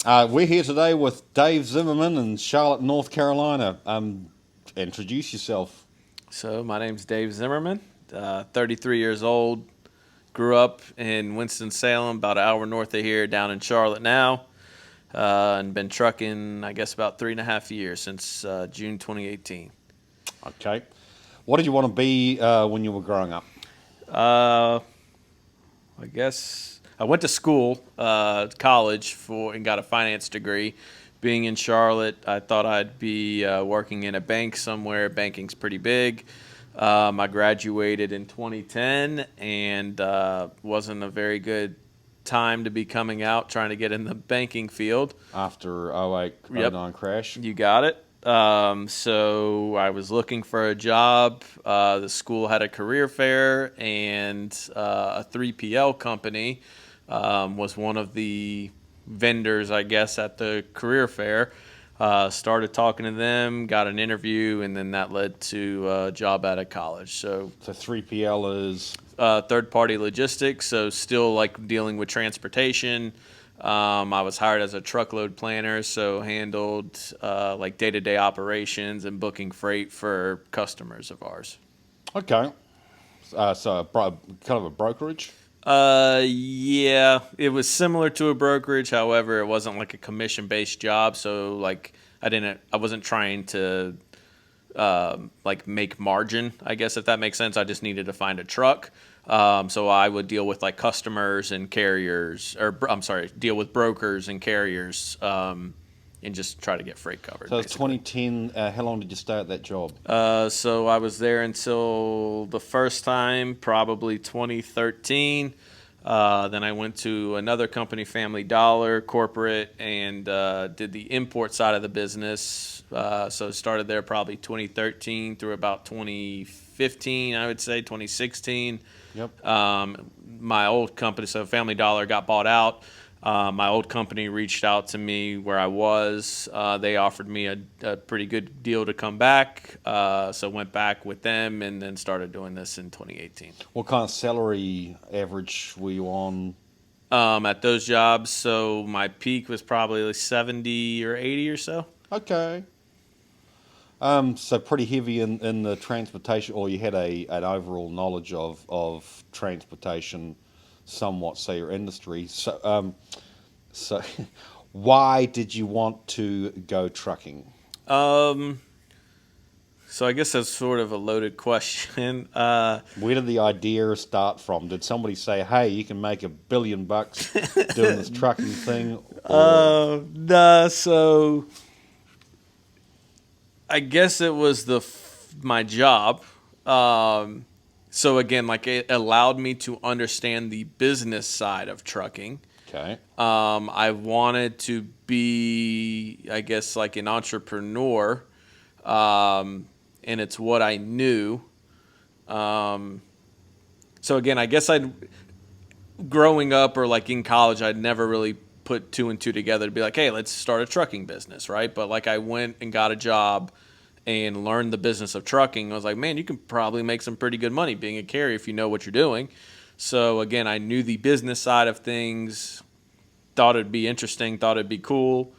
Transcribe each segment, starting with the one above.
We're here today with Dave Zimmerman in Charlotte, North Carolina. Introduce yourself. So my name's Dave Zimmerman, 33 years old. Grew up in Winston-Salem, about an hour north of here, down in Charlotte now, and been trucking, I guess, about 3.5 years since June 2018. Okay. What did you want to be when you were growing up? Uh, I guess I went to school, college, and got a finance degree. Being in Charlotte, I thought I'd be working in a bank somewhere. Banking's pretty big. I graduated in 2010 and wasn't a very good time to be coming out trying to get in the banking field. After 08, Yep, 09 crash? you got it. So I was looking for a job. The school had a career fair, and a 3PL company was one of the vendors, I guess, at the career fair. Started talking to them, got an interview, and then that led to a job out of college. So So 3PL is... third-party logistics, so still like dealing with transportation. I was hired as a truckload planner, so handled like day-to-day operations and booking freight for customers of ours. Okay. Kind of a brokerage? Yeah, it was similar to a brokerage. However, it wasn't like a commission-based job, so like I wasn't trying to like make margin, I guess, if that makes sense. I just needed to find a truck. So I would deal with like customers and carriers, or I'm sorry, deal with brokers and carriers, and just try to get freight covered. So it's Basically. 2010. How long did you stay at that job? So I was there until the first time, probably 2013. Then I went to another company, Family Dollar Corporate, and did the import side of the business. So started there probably 2013 through about 2015, I would say 2016. Yep. My old company, so Family Dollar, got bought out. My old company reached out to me where I was. They offered me a pretty good deal to come back, so went back with them and then started doing this in 2018. What kind of salary average were you on? At those jobs, so my peak was probably like 70 or 80 or so. Okay. So pretty heavy in the transportation, or you had an overall knowledge of transportation, somewhat, say, your industry. So why did you want to go trucking? Um, so I guess that's sort of a loaded question. Where did the idea start from? Did somebody say, "Hey, you can make $1 billion doing this trucking thing," or Nah, so I guess it was my job. So again, like it allowed me to understand the business side of trucking. okay? I wanted to be, I guess, like an entrepreneur, and it's what I knew. Um, so again, I guess growing up or like in college, I'd never really put two and two together to be like, hey, let's start a trucking business, right? But like I went and got a job and learned the business of trucking. I was like, man, you can probably make some pretty good money being a carrier if you know what you're doing. So again, I knew the business side of things, thought it'd be interesting, thought it'd be cool,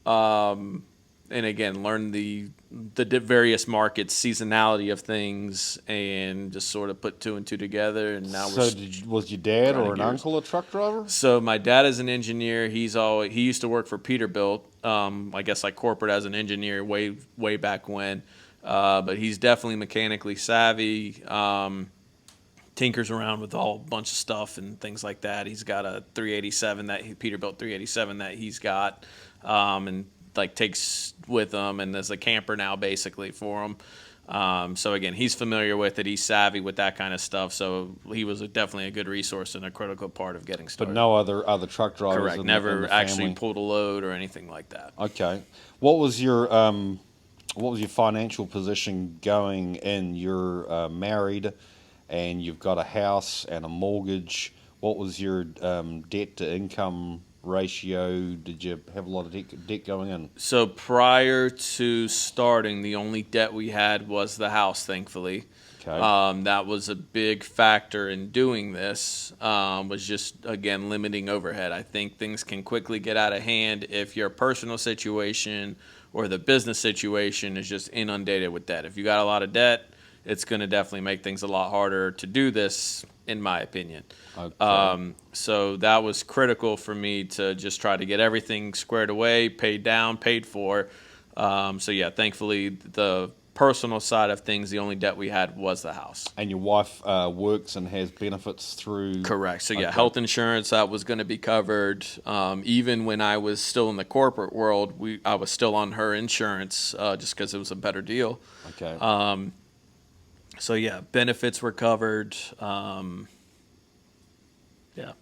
and again, learned the various markets, seasonality of things, and just sort of put two and two together. And now So was your dad or grinding an gears. uncle a truck driver? So my dad is an engineer. He used to work for Peterbilt. I guess like corporate as an engineer way back when. But he's definitely mechanically savvy. Tinkers around with a bunch of stuff and things like that. He's got a 387 Peterbilt 387 that he's got, and like takes with him and is a camper now basically for him. So again, he's familiar with it. He's savvy with that kind of stuff. So he was definitely a good resource and a critical part of getting But started. no other truck drivers. Correct. In Never the actually family? pulled a load or anything like that. Okay. What was your financial position going in? You're married, and you've got a house and a mortgage. What was your debt to income ratio? Did you have a lot of debt going in? So prior to starting, the only debt we had was the house, thankfully. Okay. That was a big factor in doing this, was just, again, limiting overhead. I think things can quickly get out of hand if your personal situation or the business situation is just inundated with debt. If you got a lot of debt, it's going to definitely make things a lot harder to do this, in my opinion. Okay. So that was critical for me to just try to get everything squared away, paid down, paid for. So yeah, thankfully the personal side of things, the only debt we had was the house. And your wife works and has benefits through. Correct. So yeah, Okay. health insurance that was going to be covered. Even when I was still in the corporate world, I was still on her insurance just because it was a better deal. Okay. So yeah, benefits were covered. Yeah.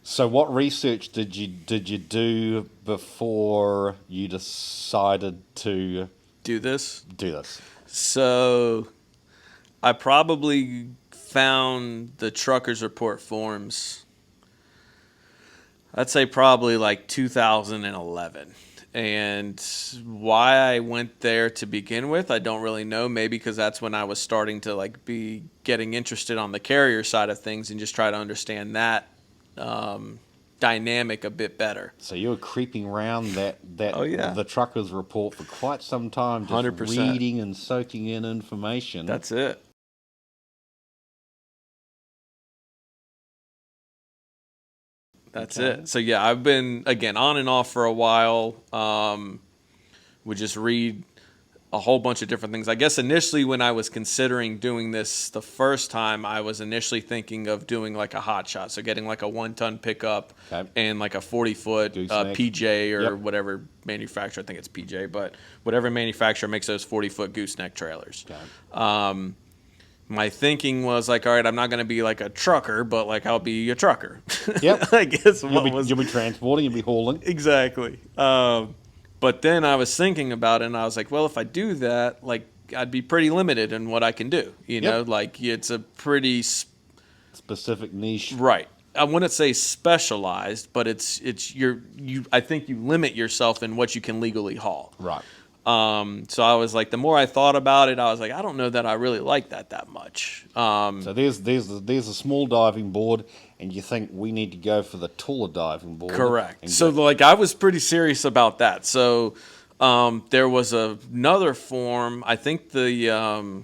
So, what research did you do before you decided to Do this. do this? So I probably found the truckers report forms, I'd say probably like 2011. And why I went there to begin with, I don't really know. Maybe because that's when I was starting to like be getting interested on the carrier side of things and just try to understand that dynamic a bit better. So you were creeping around that Oh, yeah. the truckers report for quite some time, just 100%. reading and soaking in information. That's it. That's Okay. it. So yeah, I've been again on and off for a while. Would just read a whole bunch of different things. I guess initially when I was considering doing this the first time, I was initially thinking of doing like a hot shot. So getting like a 1-ton pickup Okay. and like a 40-foot Gooseneck. PJ or Yep. whatever manufacturer, I think it's PJ, but whatever manufacturer makes those 40-foot gooseneck trailers. Okay. My thinking was like, all right, I'm not going to be like a trucker, but like I'll be a trucker. Yep. I guess You'll be transporting, you'll be hauling. Exactly. But then I was thinking about it, and I was like, well, if I do that, like I'd be pretty limited in what I can do. You know, like it's a pretty Specific niche. right. I wouldn't say specialized, but it's I think you limit yourself in what you can legally haul. Right. So I was like, the more I thought about it, I was like, I don't know that I really like that much. So there's a small diving board, and you think we need to go for the taller diving board. Correct. So like I was pretty serious about that. So there was another form. I think I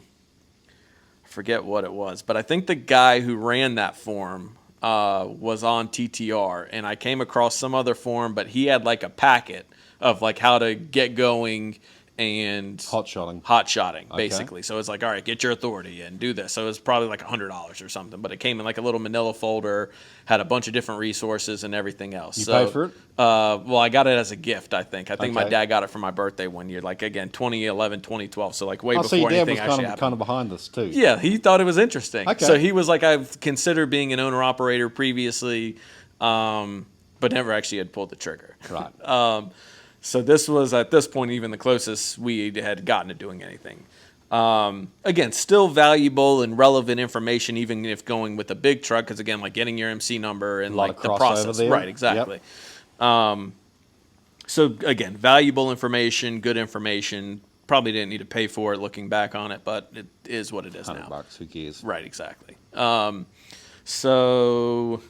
forget what it was, but I think the guy who ran that form was on TTR, and I came across some other form, but he had like a packet of like how to get going and Hot shotting. basically. So it's like, all right, get your authority and do this. So it was probably like $100 or something, but it came in like a little manila folder, had a bunch of different resources and everything else. You paid for it? Well, I got it as a gift, I think. My Okay. dad got it for my birthday one year, like again, 2011, 2012. So like way Oh, so your before dad anything was actually happened. kind of behind this too. Yeah, he thought it was interesting. Okay. So he was like, I've considered being an owner operator previously, but never actually had pulled the trigger. Right. So this was, at this point, even the closest we had gotten to doing anything. Again, still valuable and relevant information, even if going with a big truck, because again, like getting your MC number and lot like of the crossover process. there. Right, exactly. So again, valuable information, good information. Probably didn't need to pay for it looking back on it, but it is what it is now. $100, who cares? Right, exactly. So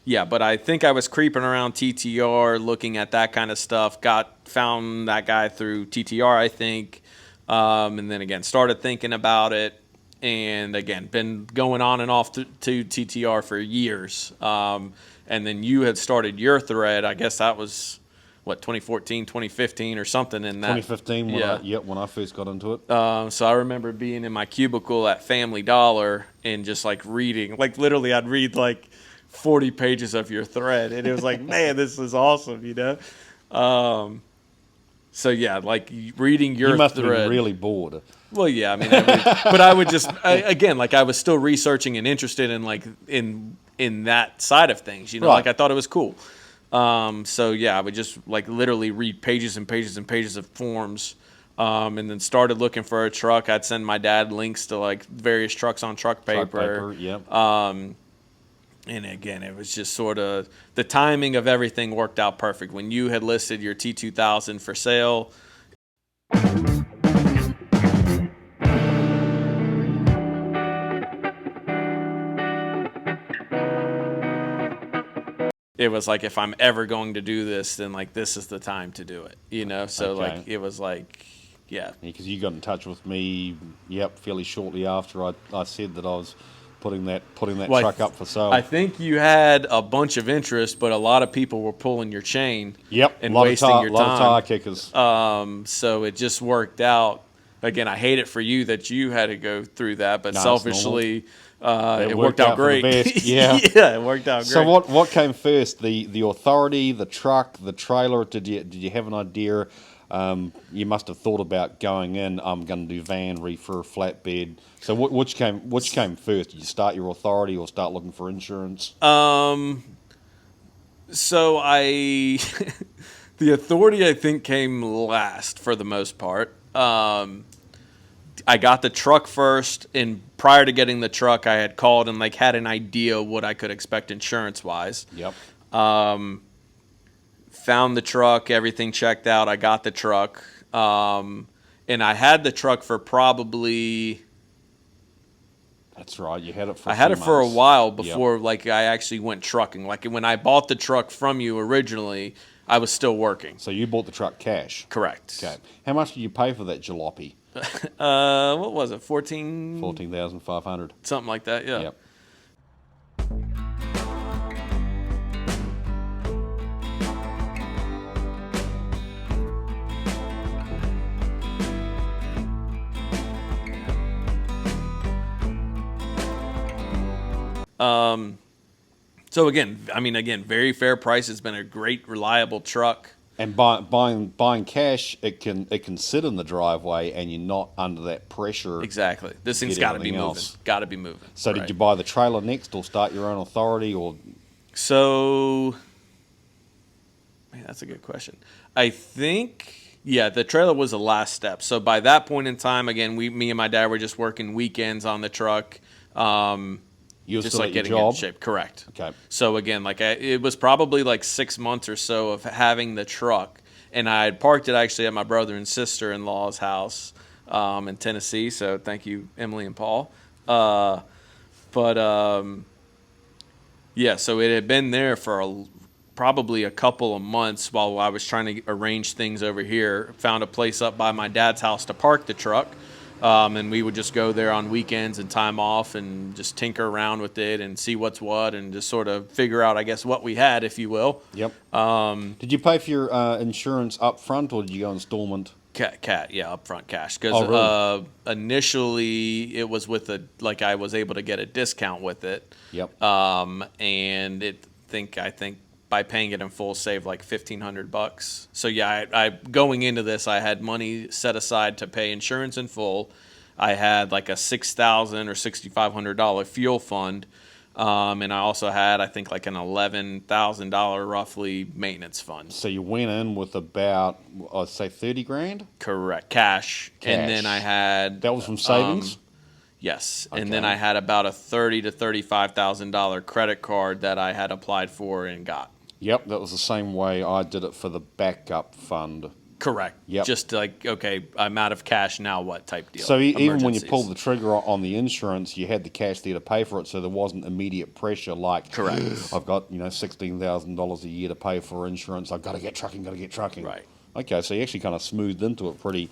yeah, but I think I was creeping around TTR, looking at that kind of stuff. Found that guy through TTR, I think, and then again started thinking about it, and again been going on and off to TTR for years. And then you had started your thread. I guess that was what 2014, 2015, or something in that. 2015 when I first got into it. So I remember being in my cubicle at Family Dollar and just like reading, like literally I'd read like 40 pages of your thread, and it was like, man, this is awesome, you know? So yeah, like reading your You must thread. have been really bored. Well, yeah, I mean, but I would just, again, like I was still researching and interested in like, in that side of things, you know, Right. like I thought it was cool. So yeah, I would just like literally read pages and pages and pages of forms. And then started looking for a truck. I'd send my dad links to like various trucks on truck paper. Yep. And again, it was just sort of the timing of everything worked out perfect. When you had listed your T2000 for sale, it was like, if I'm ever going to do this, then like this is the time to do it, So Okay. like it was like, yeah. Because you got in touch with me, fairly shortly after I said that I was putting that Well, truck up for sale. I think you had a bunch of interest, but a lot of people were pulling your chain. Yep, And a lot wasting your of lot of time. tire kickers. So it just worked out. Again, I hate it for you that you had to go through that, but No, it's selfishly, normal. it worked out for the great. best, yeah. Yeah, it worked out great. So what came first? The authority, the truck, the trailer? Did you have an idea? You must have thought about going in. I'm going to do van, reefer, flatbed. So which came first? Did you start your authority or start looking for insurance? So I, the authority I think came last for the most part. I got the truck first, and prior to getting the truck, I had called and like had an idea what I could expect insurance wise. Yep. Found the truck, everything checked out. I got the truck, and I had the truck for probably. That's right. You had it for. I had it for a months. while before like I actually went trucking. Like when I bought the truck from you originally, I was still working. So you bought the truck cash. Correct. Okay. How much did you pay for that jalopy? What was it? 14,500. Something like that. Yeah. Yep. So again, very fair price. It's been a great, reliable truck. And buying cash, it can sit in the driveway, and you're not under that pressure. Exactly. This thing's Get got to be everything moving. else. Got to be moving. So Right. did you buy the trailer next, or start your own authority, or? So, man, that's a good question. I think, yeah, the trailer was the last step. So by that point in time, again, me and my dad were just working weekends on the truck. You were Just still like at your getting job? in shape. Correct. Okay. So again, it was probably like 6 months or so of having the truck, and I had parked it actually at my brother and sister-in-law's house in Tennessee. So thank you, Emily and Paul. Yeah, so it had been there for probably a couple of months while I was trying to arrange things over here. Found a place up by my dad's house to park the truck. And we would just go there on weekends and time off and just tinker around with it and see what's what and just sort of figure out, I guess, what we had, if you will. Yep. Did you pay for your insurance up front, or did you go installment? Yeah, upfront cash. Because Oh, really? Initially it was with I was able to get a discount with it. Yep. And I think by paying it in full saved like $1,500. So yeah, I going into this, I had money set aside to pay insurance in full. I had like a $6,000 or $6,500 fuel fund, and I also had, I think, like an $11,000 roughly maintenance fund. So you went in with about, I'd say, 30 grand. Correct, cash. And then I had That was from savings. yes, Okay. and then I had about a $30,000 to $35,000 credit card that I had applied for and got. Yep, that was the same way I did it for the backup fund. Correct. Yep. Just like, okay, I'm out of cash now, what type deal? So even when you Emergencies. pulled the trigger on the insurance, you had the cash there to pay for it, so there wasn't immediate pressure like, Correct. I've got $16,000 a year to pay for insurance. I've got to get trucking. Right. Okay, so you actually kind of smoothed into it pretty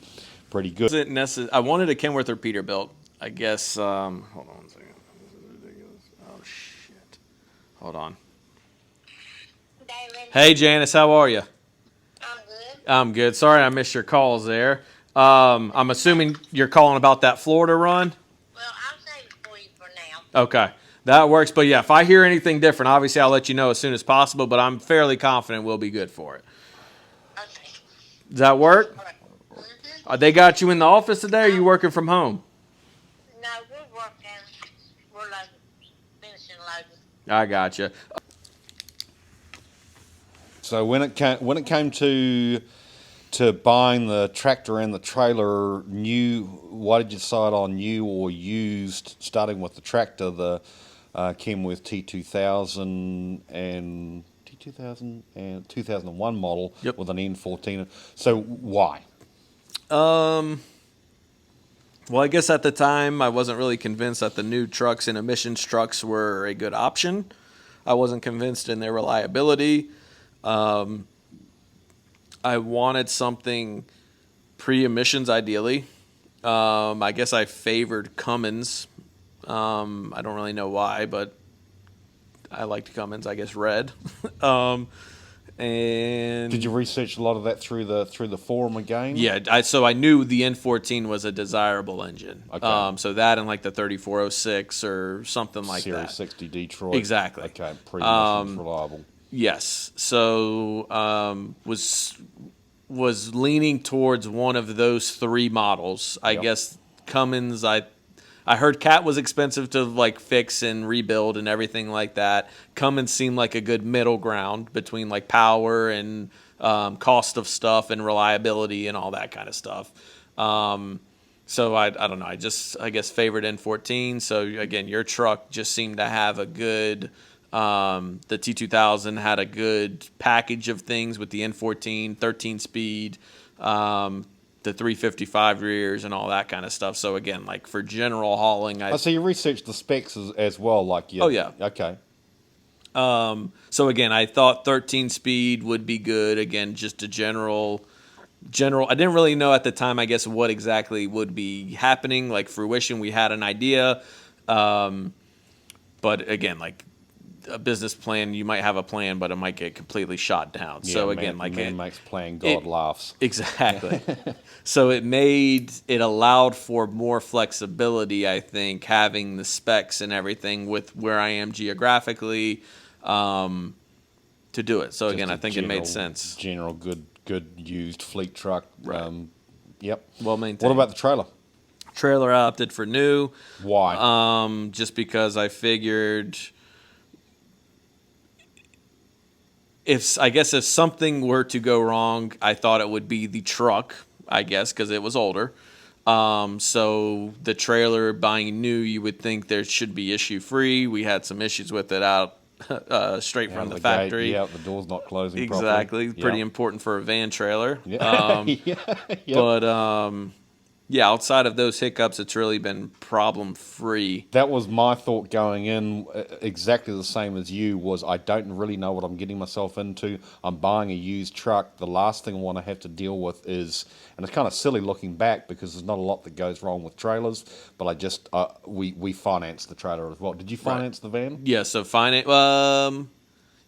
good. Wasn't necessary. I wanted a Kenworth or Peterbilt. I guess. Hold on one second. This is ridiculous. Oh shit. Hold on. Hey Janice, how are you? I'm good. I'm good. Sorry I missed your calls there. I'm assuming you're calling about that Florida run. Well, I'll save it for you for now. Okay, that works. But yeah, if I hear anything different, obviously I'll let you know as soon as possible. But I'm fairly confident we'll be good for it. Okay. Does that work? All right. Mm-hmm. They got you in the office today, or are you working from home? No, we're working. We're loading, finishing loading. I got you. So when it came to buying the tractor and the trailer, why did you decide on new or used? Starting with the tractor, the Kenworth T2000 and 2001 model. Yep. With an N14. So why? Well, I guess at the time I wasn't really convinced that the new trucks and emissions trucks were a good option. I wasn't convinced in their reliability. I wanted something pre-emissions, ideally. I guess I favored Cummins. I don't really know why, but I liked Cummins. I guess red. And Did you research a lot of that through the forum again? yeah, so I knew the N14 was a desirable engine. Okay. So that and like the 3406 or something like Series that. 60 Detroit. Exactly. Okay, pre-emissions reliable. Yes. So was leaning towards one of those three models. I Yep. guess Cummins. I heard Cat was expensive to like fix and rebuild and everything like that. Cummins seemed like a good middle ground between like power and cost of stuff and reliability and all that kind of stuff. So I don't know. I guess favored N14. So again, your truck just seemed to have a good. The T2000 had a good package of things with the N14, 13 speed. The 355 rears and all that kind of stuff. So again, like for general hauling, So you researched the specs as well, like you. Oh, yeah. Okay. so again, I thought 13 speed would be good. Again, just a general. I didn't really know at the time, I guess, what exactly would be happening. Like fruition, we had an idea, but again, like a business plan, you might have a plan, but it might get completely shot down. Yeah, So again, like man makes plan, God laughs. Exactly. So it allowed for more flexibility, I think, having the specs and everything with where I am geographically to do it. So Just again, a I think it made sense. General good used fleet truck. Right. Yep. Well maintained. What about the trailer? Trailer? I opted for new. Why? Just because I figured if something were to go wrong, I thought it would be the truck, I guess, because it was older. So the trailer buying new, you would think there should be issue free. We had some issues with it out straight from the factory. Yeah, the door's not closing Exactly. properly. Pretty Yep. important for a van trailer. Yeah. Yep. But yeah, outside of those hiccups, it's really been problem free. That was my thought going in, exactly the same as you, was I don't really know what I'm getting myself into. I'm buying a used truck. The last thing I want to have to deal with is, and it's kind of silly looking back because there's not a lot that goes wrong with trailers, but I just, we financed the trailer as well. Did you finance the van? Yeah, so finance.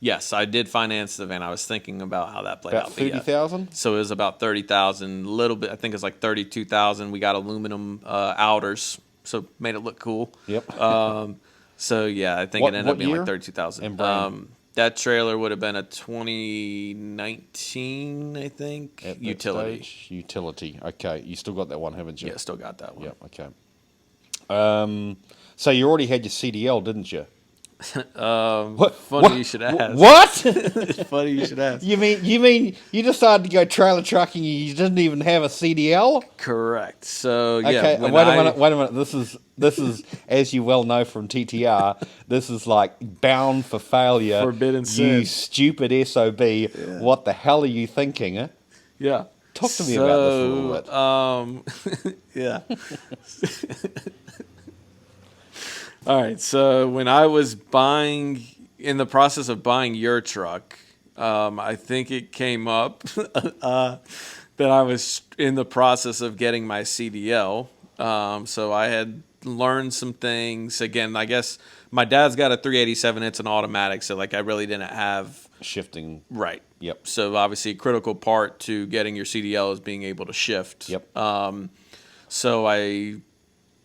Yes, I did finance the van. I was thinking about how that played About out. But yeah. 30,000? So it was about 30,000, a little bit. I think it's like 32,000. We got aluminum outers, so made it look cool. Yep. So yeah, I think it ended What up being year like 32,000. and brand? That trailer would have been a 2019, I think, At that utility. stage? Utility. Okay. You still got that one, haven't you? Yeah, still got that one. Yep. Okay. So you already had your CDL, didn't you? Funny you should ask. What? It's funny you should ask. You mean you decided to go trailer trucking and you didn't even have a CDL? Correct. So yeah. Okay, when wait a minute. This is as you well know from TTR, this is like bound for failure. Forbidden sin. You stupid SOB. Yeah. What the hell are you thinking? Huh? Yeah. Talk to me about this a little bit. Yeah. All right. So when I was in the process of buying your truck, I think it came up that I was in the process of getting my CDL. So I had learned some things. Again, I guess my dad's got a 387. It's an automatic. So like I really didn't have Shifting. Right. Yep. So obviously a critical part to getting your CDL is being able to shift. Yep. So I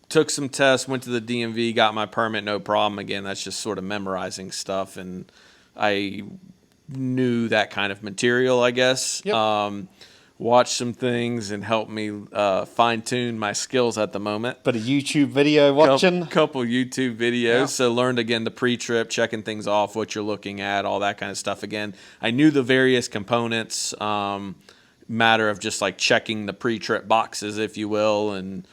took some tests, went to the DMV, got my permit, no problem. Again, that's just sort of memorizing stuff, and I knew that kind of material, I guess. Yep. Watched some things and helped me fine-tune my skills at the moment. But a YouTube video watching. Couple YouTube videos. Yeah. So learned, again, the pre-trip, checking things off, what you're looking at, all that kind of stuff. Again, I knew the various components, matter of just like checking the pre-trip boxes, if you will, and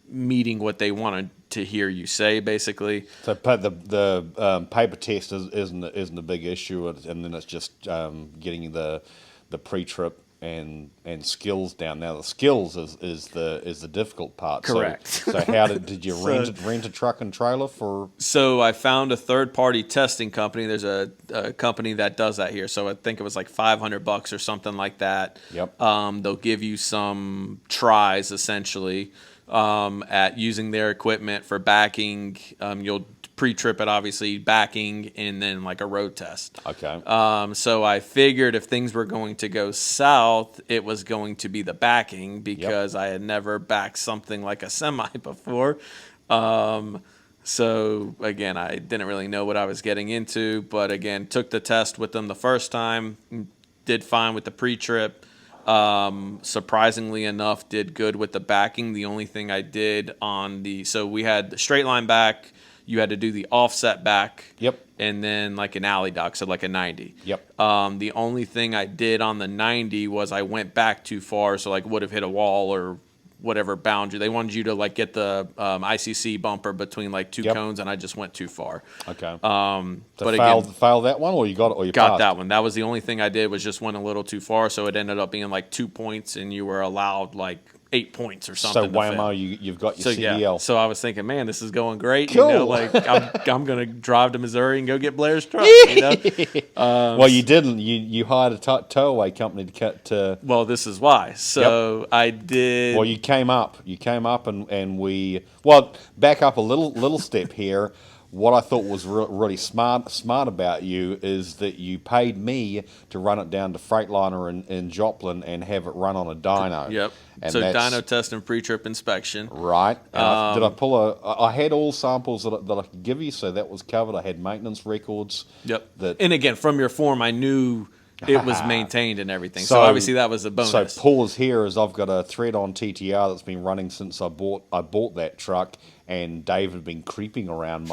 meeting what they wanted to hear you say, basically. So the paper test isn't a big issue, and then it's just getting the pre-trip and skills down. Now the skills is the difficult part. Correct. So how did you rent a truck and trailer for? So I found a third-party testing company. There's a company that does that here. So I think it was like $500 or something like that. Yep. They'll give you some tries essentially at using their equipment for backing. You'll pre-trip it, obviously, backing, and then like a road test. Okay. So I figured if things were going to go south, it was going to be the backing because I had never backed something like a semi before. So again, I didn't really know what I was getting into, but again, took the test with them the first time, did fine with the pre-trip. Surprisingly enough, did good with the backing. The only thing I did so we had the straight line back. You had to do the offset back. Yep. And then like an alley dock, so like a 90. Yep. The only thing I did on the 90 was I went back too far, so like would have hit a wall or whatever boundary. They wanted you to like get the ICC bumper between like two cones, and I just went too far. Okay. So but failed that one, or you got it, or you got passed? that one. That was the only thing I did, was just went a little too far, so it ended up being like 2 points, and you were allowed like 8 points or something. So whammo, you've got your CDL. Yeah. So I was thinking, man, this is going great. Cool. You know, like I'm gonna drive to Missouri and go get Blair's truck. You know. Well, you didn't. You hired a towaway company to cut to. Well, this is why. So I did. Well, you came up, and we. Back up a little step here. What I thought was really smart about you is that you paid me to run it down to Freightliner in Joplin and have it run on a dyno. Yep. And so dyno test and pre-trip inspection. Right. And did I pull I had all samples that I could give you, so that was covered. I had maintenance records. Yep. And again, from your form, I knew it was maintained and everything. So obviously that was a bonus. So pause here is I've got a thread on TTR that's been running since I bought that truck, and Dave had been creeping around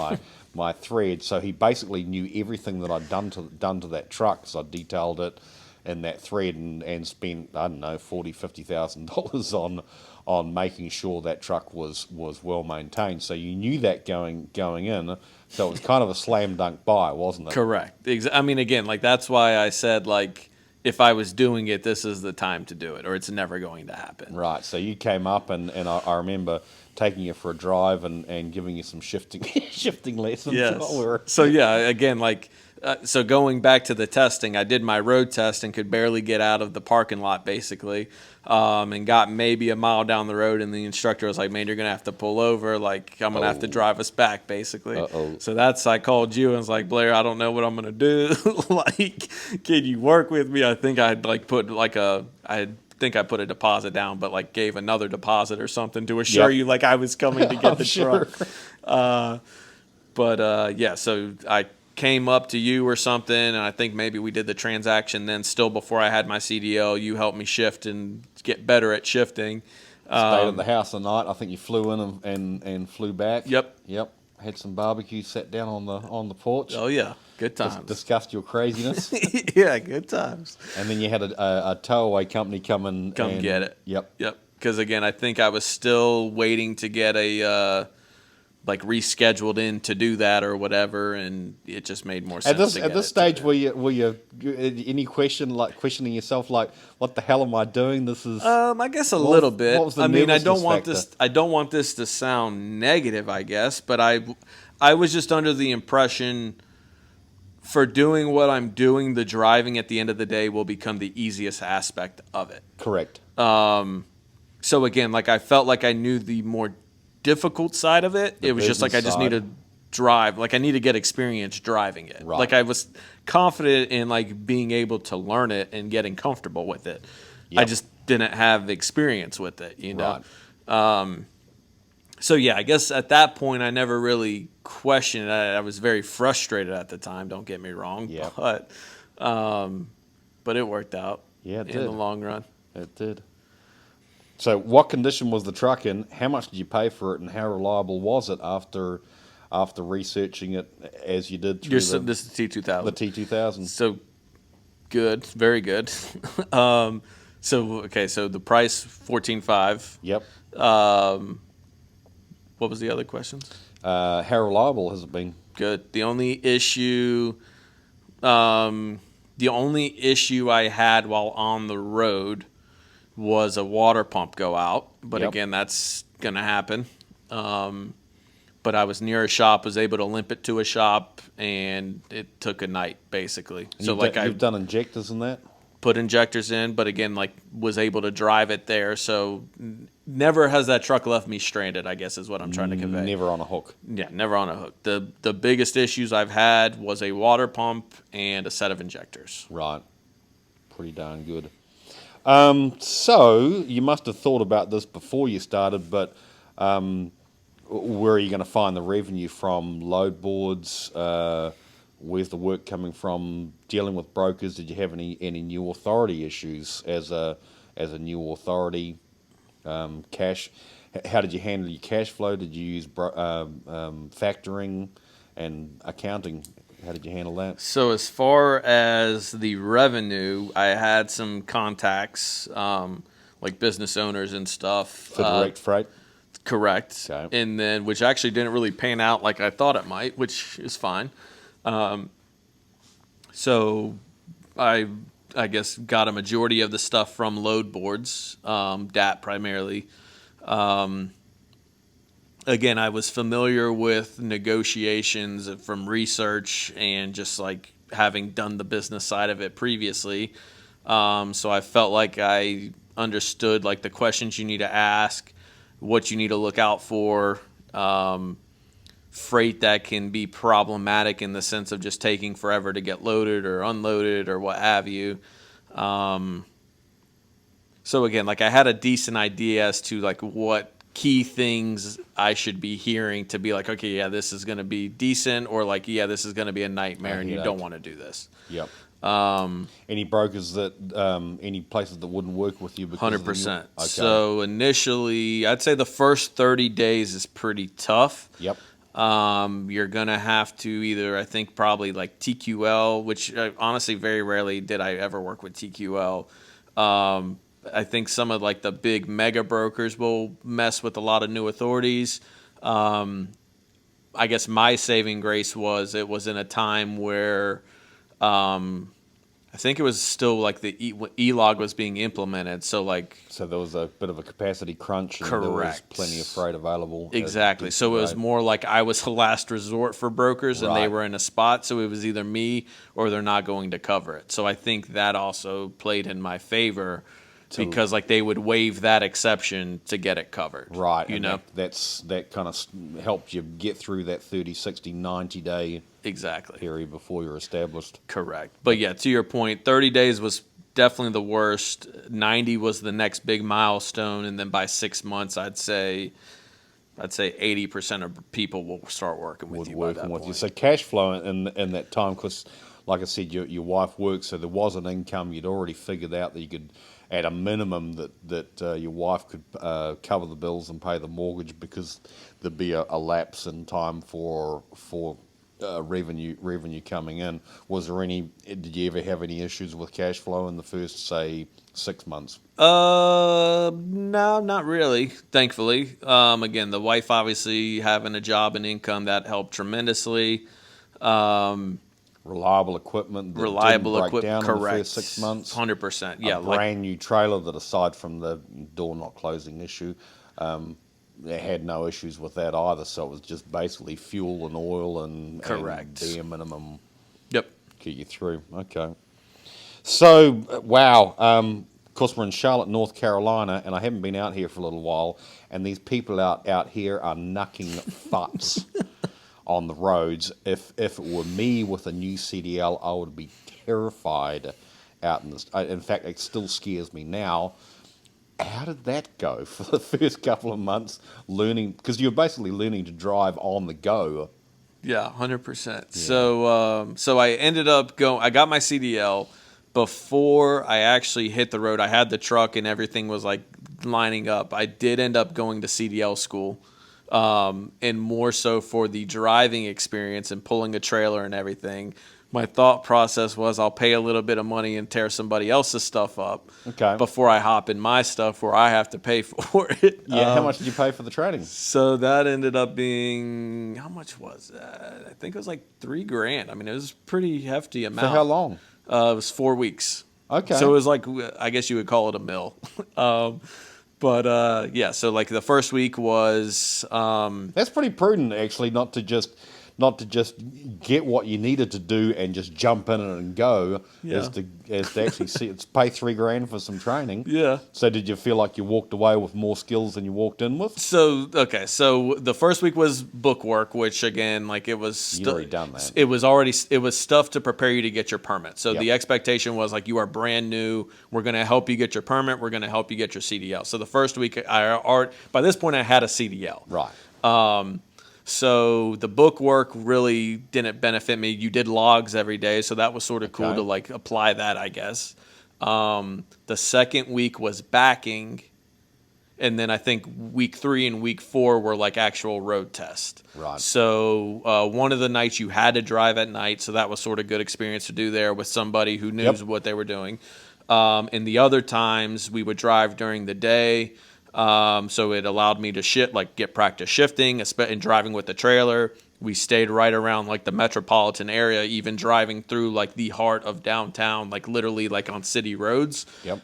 my thread. So he basically knew everything that I'd done to that truck. So I detailed it in that thread and spent, I don't know, $40,000-$50,000 on making sure that truck was well maintained. So you knew that going in. So it was kind of a slam dunk buy, wasn't it? Correct. I mean, again, like that's why I said, like, if I was doing it, this is the time to do it, or it's never going to happen. Right. So you came up, and I remember taking you for a drive and giving you some shifting lessons. Yes. So yeah, again, like, so going back to the testing, I did my road test and could barely get out of the parking lot, basically, and got maybe a mile down the road, and the instructor was like, man, you're going to have to pull over. Like, I'm going to have to drive us back, basically. So I called you and was like, Blair, I don't know what I'm going to do. Like, can you work with me? I think I'd like put like I put a deposit down, but like gave another deposit or something to assure you like I was coming to get the truck. Yeah, so I came up to you or something, and I think maybe we did the transaction then still before I had my CDL. You helped me shift and get better at shifting. Stayed at the house the night. I think you flew in and flew back. Yep. Had some barbecue, sat down on the porch. Oh yeah, good times. Discussed your craziness. Yeah, good times. And then you had a towaway company come get it. Yep. Because again, I think I was still waiting to get a like rescheduled in to do that or whatever, and it just made more sense. At this stage, were you any questioning yourself, like, what the hell am I doing? This is I guess a little bit. What was the I mean, I don't factor? want this to sound negative, I guess, but I was just under the impression, for doing what I'm doing, the driving at the end of the day will become the easiest aspect of it. Correct. So again, like I felt like I knew the more difficult side of it. It was just like I just need to drive. Like I need to get experience driving it. Right. Like I was confident in like being able to learn it and getting comfortable with it. Yep. I just didn't have experience with it, you know. Right. So yeah, I guess at that point I never really questioned it. I was very frustrated at the time. Don't get me wrong. Yeah. But it worked out. Yeah, it in did. the long run. It did. So, what condition was the truck in? How much did you pay for it, and how reliable was it after researching it as you did through This is T2000. the T2000? So good, very good. So the price $14,500. Yep. What was the other questions? How reliable has it been? Good. The only issue, The only issue I had while on the road was a water pump go out, but Yep. again, that's gonna happen. But I was near a shop, was able to limp it to a shop, and it took a night basically. And So like I you've done injectors in that? put injectors in, but again, like was able to drive it there. So never has that truck left me stranded, I guess is what I'm trying to convey. Never on a hook. Yeah, never on a hook. The biggest issues I've had was a water pump and a set of injectors. Right. Pretty darn good. So you must have thought about this before you started, but where are you going to find the revenue from? Load boards? Where's the work coming from? Dealing with brokers? Did you have any new authority issues as a new authority? Cash? How did you handle your cash flow? Did you use factoring and accounting? How did you handle that? So as far as the revenue, I had some contacts, like business owners and stuff. For direct freight? Correct. Okay. And then, which actually didn't really pan out like I thought it might, which is fine. So I guess got a majority of the stuff from load boards, DAT primarily. Again, I was familiar with negotiations from research and just like having done the business side of it previously. So I felt like I understood like the questions you need to ask, what you need to look out for, freight that can be problematic in the sense of just taking forever to get loaded or unloaded or what have you. So again, like I had a decent idea as to like what key things I should be hearing to be like, okay, yeah, this is going to be decent, or like, yeah, this is going to be a nightmare and you don't want to do this. Yep. Any brokers that, any places that wouldn't work with you? 100%. Okay. So initially, I'd say the first 30 days is pretty tough. Yep. You're going to have to either, I think probably like TQL, which honestly very rarely did I ever work with TQL. I think some of like the big mega brokers will mess with a lot of new authorities. I guess my saving grace was it was in a time where I think it was still like the E-log was being implemented. So like, so there was a bit of a capacity crunch, and there was correct. plenty of freight available. Exactly. So it was more like I was the last resort for brokers, and they Right. were in a spot. So it was either me or they're not going to cover it. So I think that also played in my favor because like they would waive that exception to get it covered. Right. You and know? that kind of helped you get through that 30, 60, 90-day Exactly. period before you're established. Correct. But yeah, to your point, 30 days was definitely the worst. 90 was the next big milestone, and then by 6 months, I'd say 80% of people will start working with you by that point. You. So cash flow in that time, because like I said, your wife worked, so there was an income. You'd already figured out that you could, at a minimum, that your wife could cover the bills and pay the mortgage, because there'd be a lapse in time for revenue coming in. Did you ever have any issues with cash flow in the first, say, 6 months? No, not really, thankfully. Again, the wife obviously having a job and income, that helped tremendously. Reliable equipment that didn't break down correct. in the first 6 months. 100%. Yeah, A brand new trailer that, aside from the door not closing issue, they had no issues with that either. So it was just basically fuel and oil and correct. And bare minimum. Yep. Get you through. Okay. So, wow. Of course, we're in Charlotte, North Carolina, and I haven't been out here for a little while, and these people out here are knucking futs on the roads. If it were me with a new CDL, I would be terrified out in this. In fact, it still scares me now. How did that go for the first couple of months learning? Because you're basically learning to drive on the go. Yeah, 100%. Yeah. So I ended up I got my CDL before I actually hit the road. I had the truck and everything was like lining up. I did end up going to CDL school, and more so for the driving experience and pulling a trailer and everything. My thought process was I'll pay a little bit of money and tear somebody else's stuff up before I hop in my stuff where I have to pay for it. Yeah, how much did you pay for the training? So that ended up being, how much was that? I think it was like $3,000. I mean, it was a pretty hefty amount. For how long? It was 4 weeks. Okay. So it was like, I guess you would call it a mill. Yeah, so like the first week was That's pretty prudent, actually, not to just get what you needed to do and just jump in it and go, Yeah. as to actually see it's pay $3,000 for some training. Yeah. So did you feel like you walked away with more skills than you walked in with? So okay, so the first week was book work, which again, like it was You'd already done that. It was stuff to prepare you to get your permit. So Yep. the expectation was like you are brand new. We're going to help you get your permit. We're going to help you get your CDL. So the first week, by this point I had a CDL. Right. So the book work really didn't benefit me. You did logs every day, so that was sort of cool Okay. to like apply that, I guess. The second week was backing, and then I think week 3 and week 4 were like actual road tests. Right. So one of the nights you had to drive at night, so that was sort of good experience to do there with somebody who knew Yep. what they were doing. And the other times we would drive during the day. So it allowed me to get practice shifting and driving with the trailer. We stayed right around like the metropolitan area, even driving through like the heart of downtown, like literally like on city roads. Yep.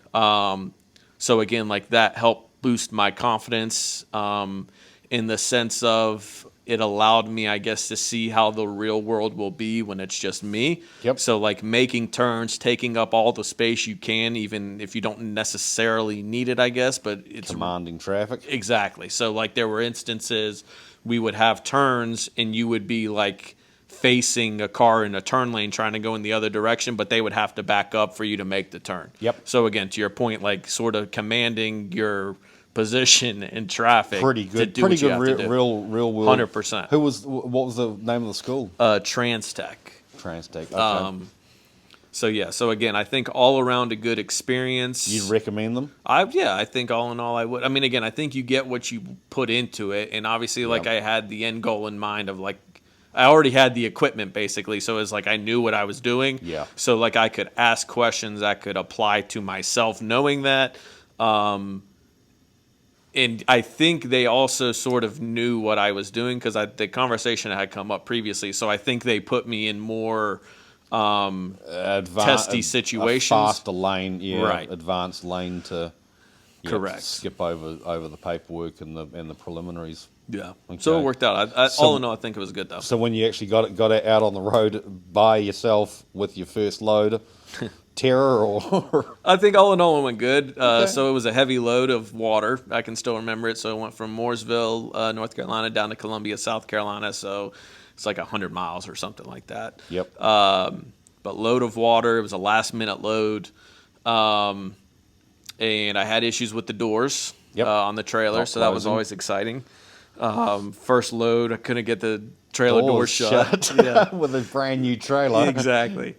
So again, like that helped boost my confidence in the sense of it allowed me, I guess, to see how the real world will be when it's just me. Yep. So like making turns, taking up all the space you can, even if you don't necessarily need it, I guess, but it's Commanding traffic. exactly. So like there were instances we would have turns and you would be like facing a car in a turn lane trying to go in the other direction, but they would have to back up for you to make the turn. Yep. So again, to your point, like sort of commanding your position in traffic. Pretty To good. do Pretty what you good. have to do. Real world. 100%. What was the name of the school? Transtech. Transtech. Okay. So yeah. So again, I think all around a good experience. You'd recommend them? I think all in all I would. I mean, again, I think you get what you put into it, and obviously, like Yep. I had the end goal in mind of like I already had the equipment basically, so it's like I knew what I was doing. Yeah. So like I could ask questions I could apply to myself, knowing that. And I think they also sort of knew what I was doing because the conversation had come up previously. So I think they put me in more testy situations. A faster lane, yeah. Right. Advanced lane to Correct. skip over the paperwork and the preliminaries. Yeah. Okay. So it worked out. All in all, I think it was good though. So when you actually got it out on the road by yourself with your first load, terror or I think all in all it went good. Okay. So it was a heavy load of water. I can still remember it. So it went from Mooresville, North Carolina, down to Columbia, South Carolina. So it's like 100 miles or something like that. Yep. But load of water. It was a last minute load. And I had issues with the doors Yep. on the trailer. Not So that was closing. always exciting. First load, I couldn't get the trailer door Doors shut. Yeah. with a brand new trailer. Exactly.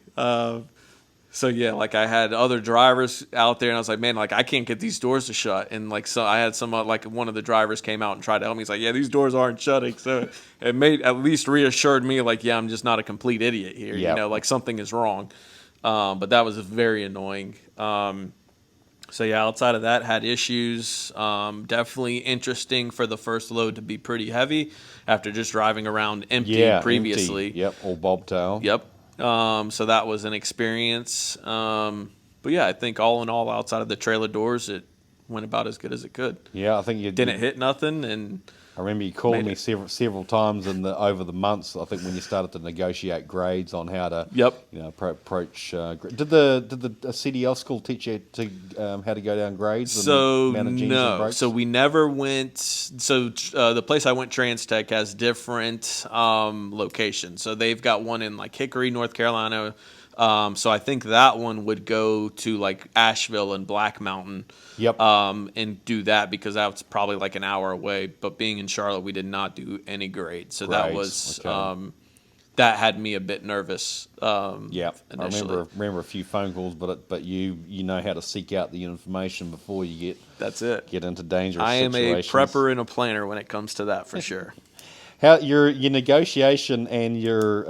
So yeah, like I had other drivers out there, and I was like, man, like I can't get these doors to shut. And like so, I had some like one of the drivers came out and tried to help me. He's like, yeah, these doors aren't shutting. So it made at least reassured me, like, yeah, I'm just not a complete idiot here. Yep. You know, like something is wrong. But that was very annoying. So yeah, outside of that, had issues. Definitely interesting for the first load to be pretty heavy after just driving around empty previously. Empty. Yep, or bobtail. Yep. So that was an experience. But yeah, I think all in all, outside of the trailer doors, it went about as good as it could. Yeah, I think you Didn't hit nothing, and I remember you called Made me it. several times over the months. I think when you started to negotiate grades on how to Yep. approach. Did the CDL school teach you to how to go down grades? So and amount of Gs and no, brakes? so we never went. So the place I went, Transtech, has different locations. So they've got one in like Hickory, North Carolina. So I think that one would go to like Asheville and Black Mountain. Yep. And do that because that's probably like an hour away. But being in Charlotte, we did not do any grades. So that Grades, was okay. that had me a bit nervous. Yeah, I Initially. remember a few phone calls, but you know how to seek out the information before you That's it. get into dangerous I am situations. a prepper and a planner when it comes to that for sure. How your negotiation and your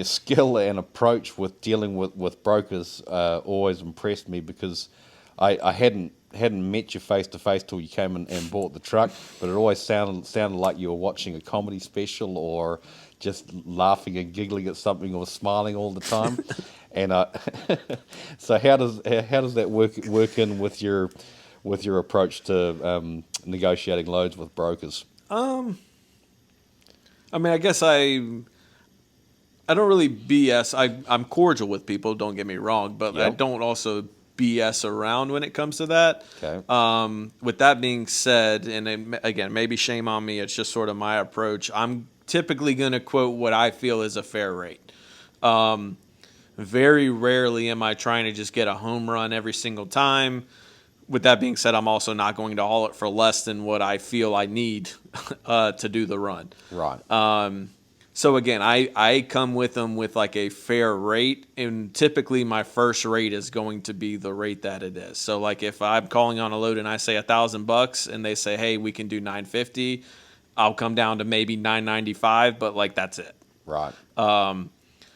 skill and approach with dealing with brokers always impressed me because I hadn't hadn't met you face to face till you came and bought the truck, but it always sounded like you were watching a comedy special or just laughing and giggling at something or smiling all the time. And so how does that work in with your approach to negotiating loads with brokers? I mean, I guess I don't really BS. I'm cordial with people, don't get me wrong, but I Yep. don't also BS around when it comes to that. Okay. With that being said, and then, again, maybe shame on me, it's just sort of my approach. I'm typically going to quote what I feel is a fair rate. Very rarely am I trying to just get a home run every single time. With that being said, I'm also not going to haul it for less than what I feel I need to do the run. Right. So again, I come with them with like a fair rate, and typically my first rate is going to be the rate that it is. So like if I'm calling on a load and I say $1,000 and they say, hey, we can do $950, I'll come down to maybe $995, but like that's it. Right.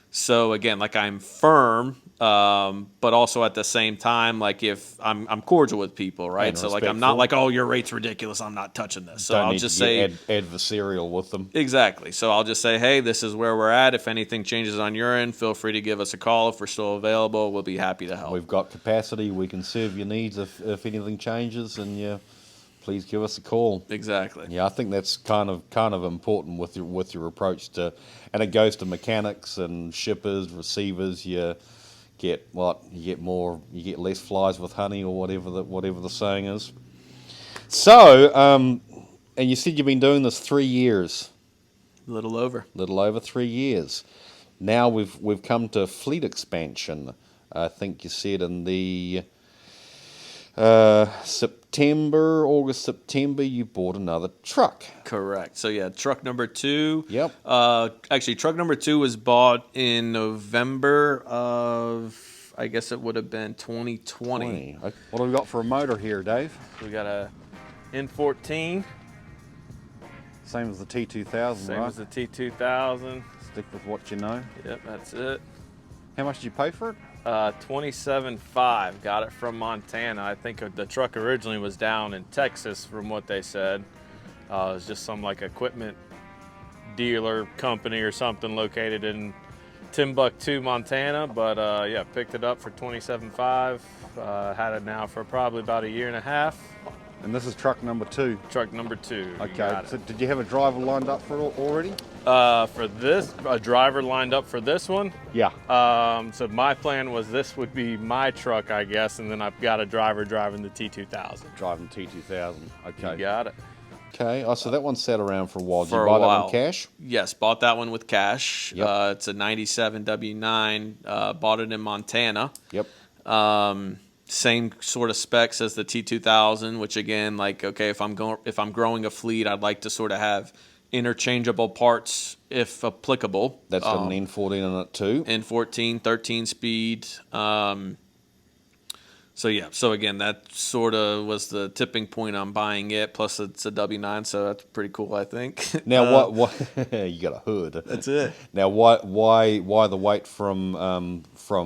So again, like I'm firm, but also at the same time, like if I'm cordial with people, right? And So like I'm not respectful. like, oh, your rate's ridiculous, I'm not touching this. So Don't I'll need just to say get adversarial with them. exactly. So I'll just say, hey, this is where we're at. If anything changes on your end, feel free to give us a call. If we're still available, we'll be happy to help. We've got capacity. We can serve your needs if anything changes, and yeah, please give us a call. Exactly. Yeah, I think that's kind of important with your approach to, and it goes to mechanics and shippers, receivers. You get less flies with honey, or whatever the saying is. So, and you said you've been doing this 3 years, A little over. little over 3 years. Now we've come to fleet expansion. I think you said in the August, September, you bought another truck. Correct. So yeah, truck number 2. Yep. Actually, truck number 2 was bought in November of, I guess it would have been 2020. What do we got for a motor here, Dave? We got a N14, Same as the T2000, same right? as the T2000. Stick with what you know. Yep, that's it. How much did you pay for it? 27.5. Got it from Montana. I think the truck originally was down in Texas, from what they said. It was just some like equipment dealer company or something located in Timbuktu, Montana. But yeah, picked it up for 27.5. Had it now for probably about a year and a half. And this is truck number 2. Truck number 2. You Okay. got it. So did you have a driver lined up for it already? For this, a driver lined up for this one. Yeah. So my plan was this would be my truck, I guess, and then I've got a driver driving the T2000. Driving T2000. Okay. You got it. Okay. Oh, so that one sat around for a while. Did For you a buy that while. one cash? Yes, bought that one with cash. Yep. It's a 97 W9. Bought it in Montana. Yep. Same sort of specs as the T2000, which again, like, okay, if I'm growing a fleet, I'd like to sort of have interchangeable parts if applicable. That's got an N14 in it too. N14, 13 speed. So yeah, so again, that sort of was the tipping point on buying it. Plus, it's a W9, so that's pretty cool, I think. Now, what you got a hood? That's it. Now, why the wait from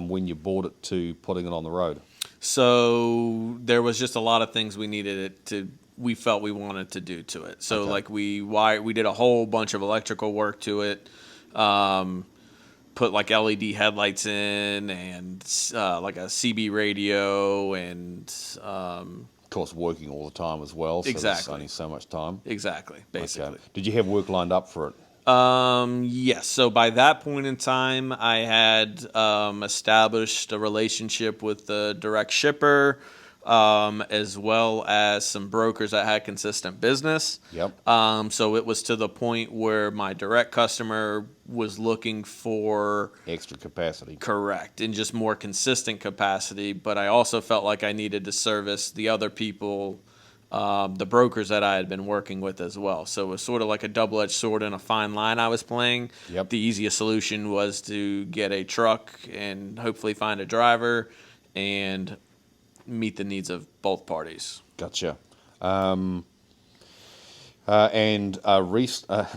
when you bought it to putting it on the road? So there was just a lot of things we felt we wanted to do to it. So Okay. like we did a whole bunch of electrical work to it, put like LED headlights in and like a CB radio and Of course, working all the time as well. So Exactly. There's only so much time. exactly, basically. Okay. Did you have work lined up for it? Yes. So by that point in time, I had established a relationship with the direct shipper, as well as some brokers that had consistent business. Yep. So it was to the point where my direct customer was looking for Extra capacity. correct and just more consistent capacity, but I also felt like I needed to service the other people, the brokers that I had been working with as well. So it was sort of like a double-edged sword and a fine line I was playing. Yep. The easiest solution was to get a truck and hopefully find a driver and meet the needs of both parties. Gotcha.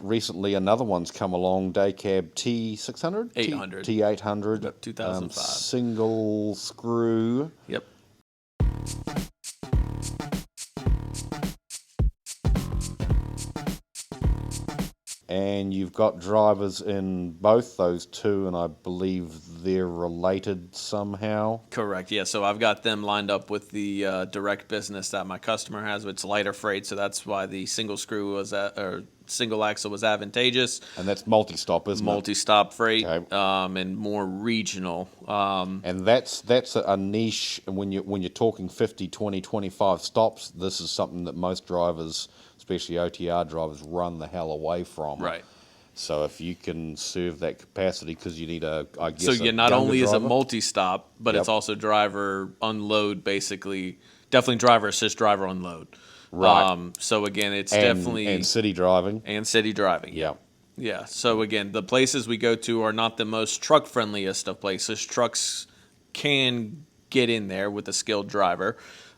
Recently another one's come along, Daycab T600? 800. T800. Yep, 2005. Single screw. Yep. And you've got drivers in both those two, and I believe they're related somehow. Correct. Yeah. So I've got them lined up with the direct business that my customer has. It's lighter freight, so that's why the single screw or single axle was advantageous. And that's multi-stop, isn't it? Multi-stop freight, Okay. and more regional. And that's a niche. And when you're talking 50, 20, 25 stops, this is something that most drivers, especially OTR drivers, run the hell away from. Right. So if you can serve that capacity, because you need I guess. So yeah, not younger only is it driver. multi-stop, but it's Yep. also driver unload, basically. Definitely driver assist, driver unload. Right. So again, it's and, definitely and city driving. and city driving. Yeah. Yeah. So again, the places we go to are not the most truck friendliest of places. Trucks can get in there with a skilled driver.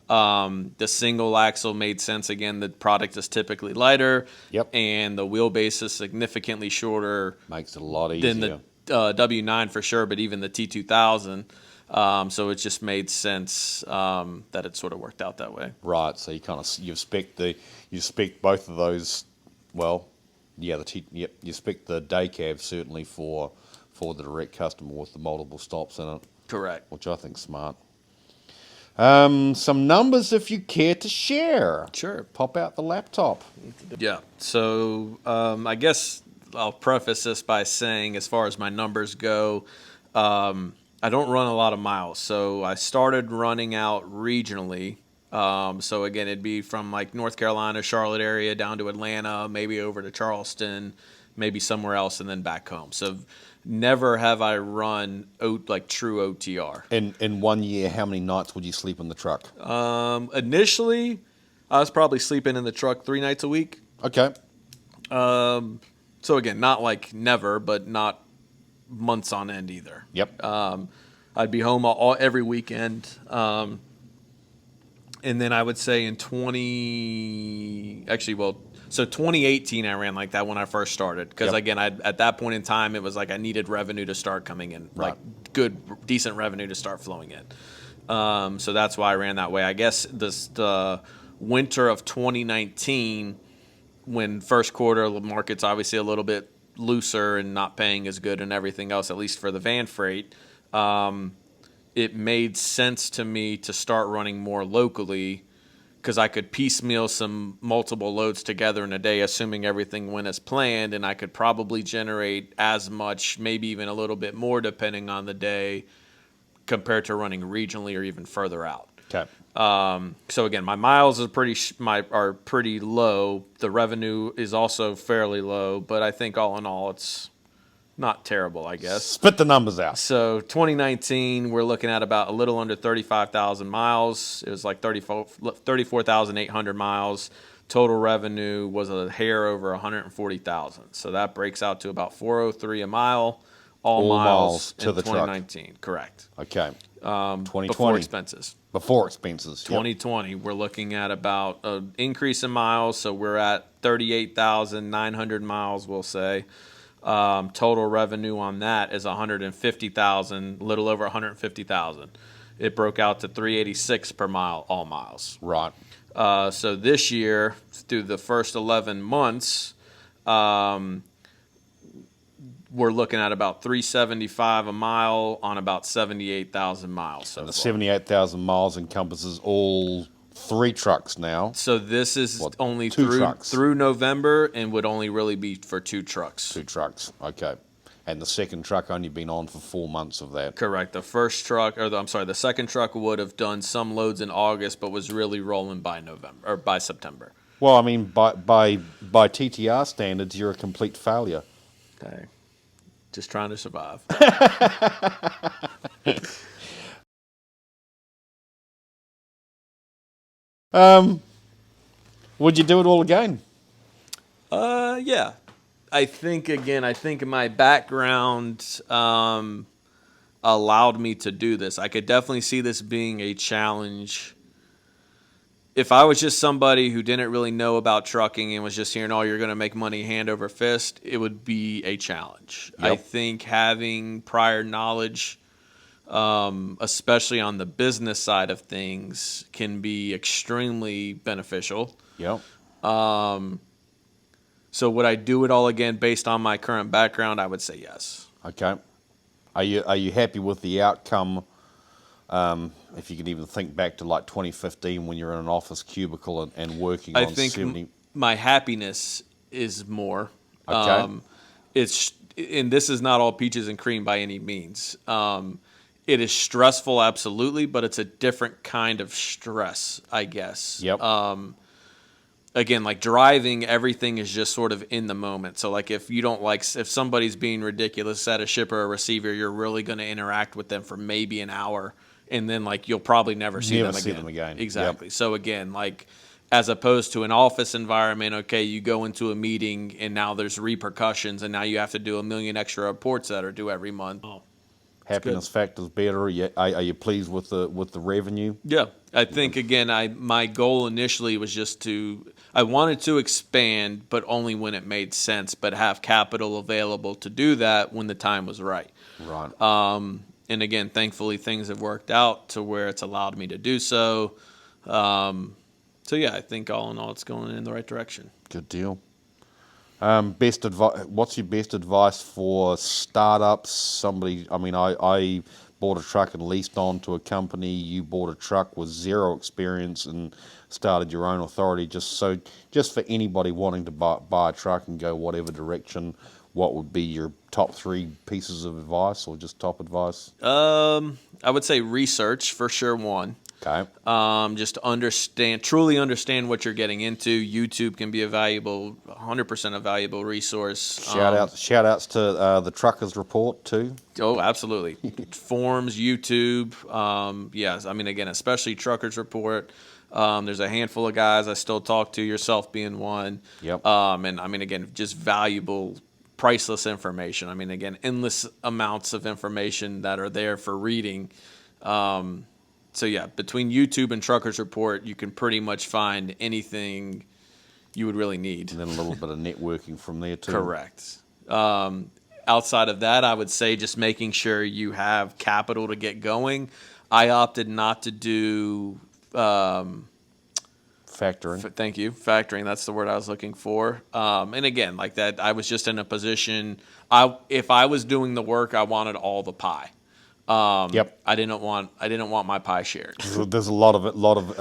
The single axle made sense. Again, the product is typically lighter. Yep. And the wheelbase is significantly shorter Makes it a lot easier. than the W9 for sure, but even the T2000. So it just made sense that it sort of worked out that way. Right. So you spec both of those. Well, yeah. You spec the day cab certainly for the direct customer with the multiple stops in it, Correct. which I think's smart. Some numbers if you care to share. Sure. Pop out the laptop. Yeah. So I guess I'll preface this by saying, as far as my numbers go, I don't run a lot of miles. So I started running out regionally. So again, it'd be from like North Carolina, Charlotte area down to Atlanta, maybe over to Charleston, maybe somewhere else, and then back home. So never have I run like true OTR. In 1 year, how many nights would you sleep in the truck? Initially, I was probably sleeping in the truck 3 nights a week. Okay. So again, not like never, but not months on end either. Yep. I'd be home every weekend. And then I would say in 2018 I ran like that when I first started. Because Yep. again, at that point in time, it was like I needed revenue to start coming in, Right. like good, decent revenue to start flowing in. So that's why I ran that way. I guess the winter of 2019, when first quarter the market's obviously a little bit looser and not paying as good and everything else, at least for the van freight, it made sense to me to start running more locally because I could piecemeal some multiple loads together in a day, assuming everything went as planned, and I could probably generate as much, maybe even a little bit more, depending on the day, compared to running regionally or even further out. Okay. So again, my miles are pretty low. The revenue is also fairly low, but I think all in all, it's not terrible, I guess. Spit the numbers out. So 2019, we're looking at about a little under 35,000 miles. It was like 34,800 miles. Total revenue was a hair over 140,000. So that breaks out to about 403 a mile, all miles to in the truck. 2019. Correct. Okay. 2020. Before expenses. Before expenses. Yep. 2020, we're looking at about an increase in miles. So we're at 38,900 miles, we'll say. Total revenue on that is 150,000, a little over 150,000. It broke out to 386 per mile, all miles. Right. So this year, through the first 11 months, we're looking at about 375 a mile on about 78,000 miles. So The far. 78,000 miles encompasses all 3 trucks now. So this is What, only 2 trucks? through November and would only really be for 2 trucks. 2 trucks. Okay. And the second truck only been on for 4 months of that. Correct. The second truck would have done some loads in August, but was really rolling by November or by September. Well, I mean, by TTR standards, you're a complete failure. Okay. Just trying to survive. Would you do it all again? Yeah. I think my background allowed me to do this. I could definitely see this being a challenge. If I was just somebody who didn't really know about trucking and was just hearing, oh, you're going to make money hand over fist, it would be a challenge. Yep. I think having prior knowledge, especially on the business side of things, can be extremely beneficial. Yep. So would I do it all again based on my current background? I would say yes. Okay. Are you happy with the outcome? If you can even think back to like 2015 when you're in an office cubicle and working I on think 70. my happiness is more. Okay. And this is not all peaches and cream by any means. It is stressful, absolutely, but it's a different kind of stress, I guess. Yep. Again, like driving, everything is just sort of in the moment. So like if you don't like, if somebody's being ridiculous at a shipper or receiver, you're really going to interact with them for maybe an hour, and then like you'll probably never see them again. Exactly. Yep. So again, like as opposed to an office environment, okay, you go into a meeting and now there's repercussions, and now you have to do a million extra reports that are due every month. Happiness factor's better. Are you pleased with the revenue? Yeah, I think again, my goal initially was just I wanted to expand, but only when it made sense, but have capital available to do that when the time was right. Right. And again, thankfully, things have worked out to where it's allowed me to do so. So yeah, I think all in all, it's going in the right direction. Good deal. Best advice. What's your best advice for startups? Somebody. I mean, I bought a truck and leased on to a company. You bought a truck with zero experience and started your own authority. Just for anybody wanting to buy a truck and go whatever direction, what would be your top 3 pieces of advice, or just top advice? I would say research for sure. One. Okay. Just truly understand what you're getting into. YouTube can be 100% a valuable resource. Shout outs to the Truckers Report too. Oh, absolutely. Forums, YouTube. Yes, I mean, again, especially Truckers Report. There's a handful of guys I still talk to, yourself being one. Yep. And I mean, again, just valuable, priceless information. I mean, again, endless amounts of information that are there for reading. So yeah, between YouTube and Truckers Report, you can pretty much find anything you would really need. And then a little bit of networking from there too. Correct. Outside of that, I would say just making sure you have capital to get going. I opted not to do Factoring. Thank you. Factoring, that's the word I was looking for. And again, like that, I was just in a position, if I was doing the work, I wanted all the pie. Yep. I didn't want my pie shared. There's a lot of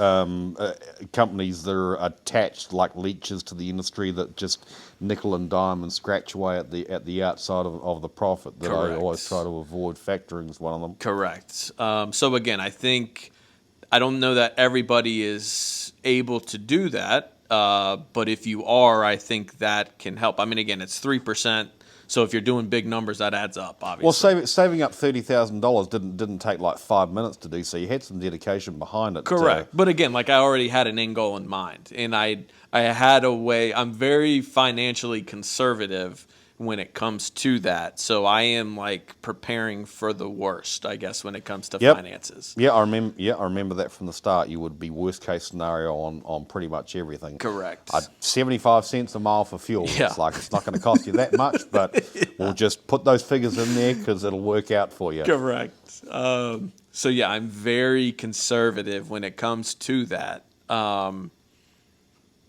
companies that are attached like leeches to the industry that just nickel and dime and scratch away at the outside of the profit. That Correct. I always try to avoid. Factoring is one of them. Correct. So again, I don't know that everybody is able to do that, but if you are, I think that can help. I mean, again, it's 3%. So if you're doing big numbers, that adds up, obviously. Well, saving up $30,000 didn't take like 5 minutes to do. So you had some dedication behind it. Correct. But again, like I already had an end goal in mind, and I had a way. I'm very financially conservative when it comes to that. So I am like preparing for the worst, I guess, when it comes to finances. Yeah, I remember that from the start. You would be worst case scenario on pretty much everything. Correct. 75 cents a mile for fuel. Yeah. It's like it's not going to cost you that much, but we'll just put those figures in there because it'll work out for you. Correct. So yeah, I'm very conservative when it comes to that.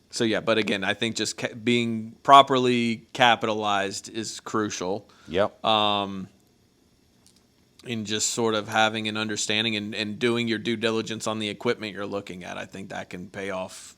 So yeah, but again, I think just being properly capitalized is crucial. Yep. And just sort of having an understanding and doing your due diligence on the equipment you're looking at. I think that can pay off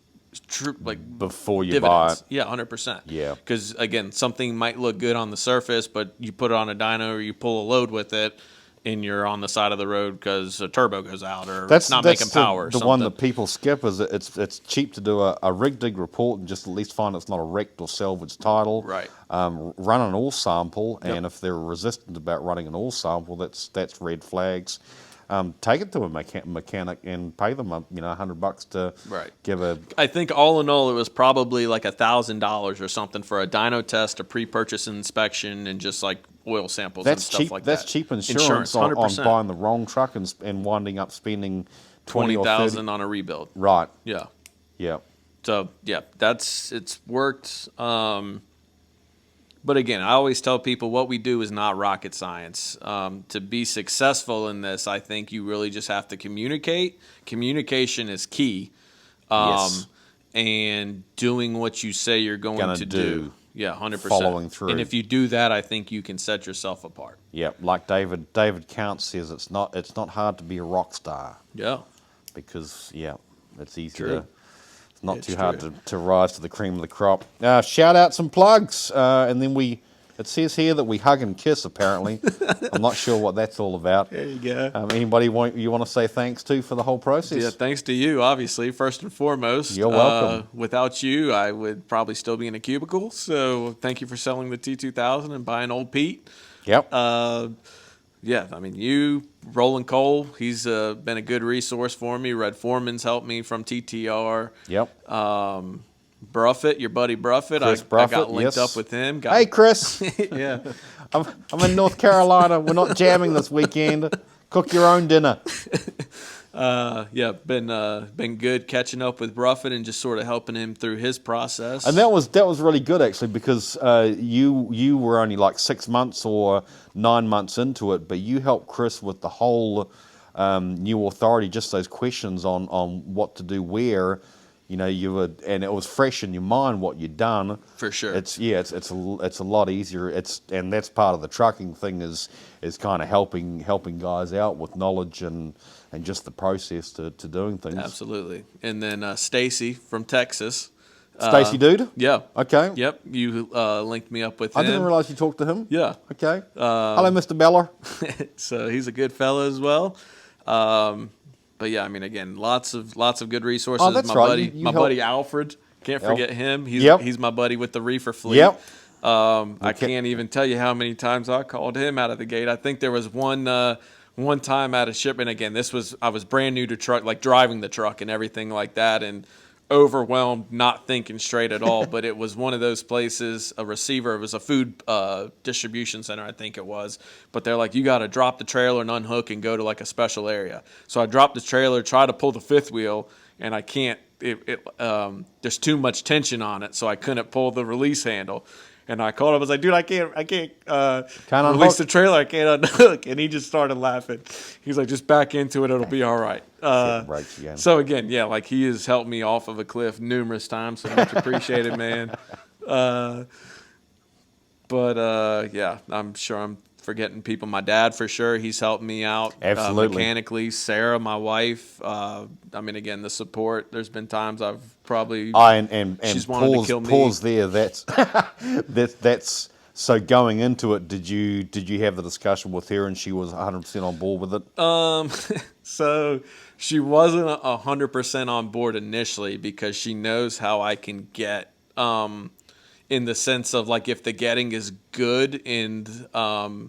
before you dividends. buy it. Yeah, 100%. Yeah. Because again, something might look good on the surface, but you put it on a dyno or you pull a load with it, and you're on the side of the road because a turbo goes out or it's not making power. Or the one that people skip is it's cheap to do a rig dig report and just at least find it's not a wrecked or salvaged title. Right. Run an oil sample, and if they're resistant about running an oil sample, that's red flags. Take it to a mechanic and pay them $100 to give a. I think all in all, it was probably like $1,000 or something for a dyno test, a pre-purchase inspection, and just like oil samples and stuff cheap, like that. That's cheap insurance on buying the wrong truck and winding up spending $20,000 on a rebuild. Right. Yeah. Yeah. So yeah, it's worked. But again, I always tell people what we do is not rocket science. To be successful in this, I think you really just have to communicate. Communication is key. Yes. And doing what you say you're going to do. Yeah, 100%. following through. And if you do that, I think you can set yourself apart. Yeah, like David Count says, it's not hard to be a rock star, Yeah. because it's easy True. to. It's not It's too hard true. to rise to the cream of the crop. Shout out some plugs, and then it says here that we hug and kiss. Apparently, I'm not sure what that's all about. There you go. Anybody you want to say thanks to for the whole process? Yeah, thanks to you, obviously, first and foremost. You're welcome. Without you, I would probably still be in a cubicle. So thank you for selling the T2000 and buying old Pete. Yep. Yeah, I mean, you, Roland Cole, he's been a good resource for me. Red Foreman's helped me from TTR. Yep. Bruffett, your buddy Bruffett, Chris I Bruffett, got linked yes. up with him. Hey, Chris. Yeah. I'm in North Carolina. We're not jamming this weekend. Cook your own dinner. Yeah, been good catching up with Bruffett and just sort of helping him through his process. And that was really good, actually, because you were only like 6 months or 9 months into it, but you helped Chris with the whole new authority, just those questions on what to do where. You know, and it was fresh in your mind what you'd done. For sure. It's a lot easier. And that's part of the trucking thing is kind of helping guys out with knowledge and just the process to doing things. Absolutely. And then Stacy from Texas. Stacy Dude? Yeah. Okay. Yep. You linked me up with him. I didn't realize you talked to him. Yeah. Okay. Hello, Mr. Beller. So he's a good fellow as well. But yeah, I mean, again, lots of good resources. Oh, that's my right. buddy, You my help- buddy Alfred. Can't forget him. He's my buddy with the reefer fleet. Yep. I can't even tell you how many times I called him out of the gate. I think there was one time at a shipment. Again, I was brand new to truck, like driving the truck and everything like that, and overwhelmed, not thinking straight at all. But it was one of those places, a receiver. It was a food distribution center, I think it was. But they're like, you got to drop the trailer and unhook and go to like a special area. So I dropped the trailer, tried to pull the fifth wheel, and I can't. There's too much tension on it, so I couldn't pull the release handle. And I called him. I was like, "Dude, I can't release the trailer. I can't unhook." And he just started laughing. He's like, "Just back into it. It'll be all right." So again, yeah, like he has helped me off of a cliff numerous times. So much appreciated, man. Yeah, I'm sure I'm forgetting people. My dad, for sure, he's helped me out Absolutely. mechanically. Sarah, my wife. I mean, again, the support. There's been times I've probably And she's wanted to kill me. Pause there. That's so going into it. Did you have the discussion with her and she was 100% on board with it? So she wasn't 100% on board initially because she knows how I can get. In the sense of like if the getting is good and